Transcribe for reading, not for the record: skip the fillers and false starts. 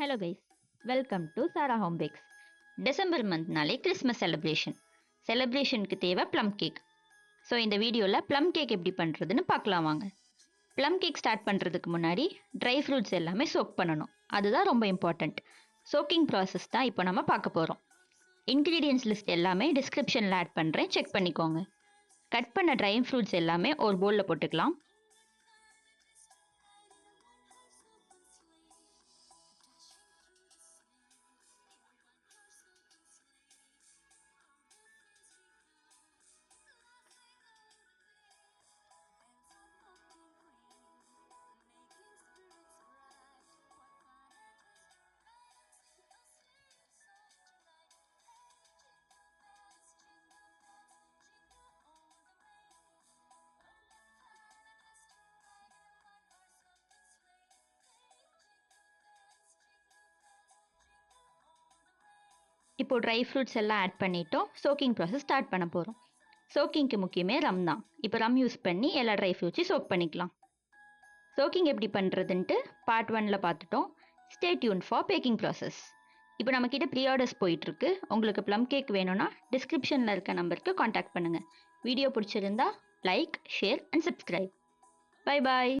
Hello guys, welcome to Sara home bakes. December மந்த்னாலே Christmas செலிப்ரேஷனுக்கு தேவை ப்ளம் கேக். ஸோ இந்த வீடியோவில் ப்ளம் கேக் எப்படி பண்ணுறதுன்னு பார்க்கலாம் வாங்க. ப்ளம் கேக் ஸ்டார்ட் பண்ணுறதுக்கு முன்னாடி ட்ரை ஃப்ரூட்ஸ் எல்லாமே சோக் பண்ணணும். அதுதான் ரொம்ப இம்பார்ட்டண்ட். சோக்கிங் ப்ராசஸ் தான் இப்போ நம்ம பார்க்க போகிறோம். இன்க்ரீடியன்ஸ் லிஸ்ட் எல்லாமே டிஸ்கிரிப்ஷனில் ஆட் பண்ணுறேன், செக் பண்ணிக்கோங்க. கட் பண்ண ட்ரை ஃப்ரூட்ஸ் எல்லாமே ஒரு பவுலில் போட்டுக்கலாம். இப்போ ட்ரை ஃப்ரூட்ஸ் எல்லாம் ஆட் பண்ணிட்டோம். சோக்கிங் ப்ராசஸ் ஸ்டார்ட் பண்ண போகிறோம். சோக்கிங்க்கு முக்கியமே ரம் தான். இப்போ ரம் யூஸ் பண்ணி எல்லா ட்ரை ஃப்ரூட்ஸையும் சோக் பண்ணிக்கலாம். சோக்கிங் எப்படி பண்ணுறதுன்ட்டு பார்ட் 1ல் பார்த்துட்டோம். Stay tune for baking process. இப்போ நம்மக்கிட்ட ப்ரீ ஆர்டர்ஸ் போயிட்டுருக்கு. உங்களுக்கு ப்ளம் கேக் வேணும்னா டிஸ்கிரிப்ஷனில் இருக்க நம்பருக்கு காண்டாக்ட் பண்ணுங்கள். வீடியோ பிடிச்சிருந்தா like, share and subscribe. Bye bye.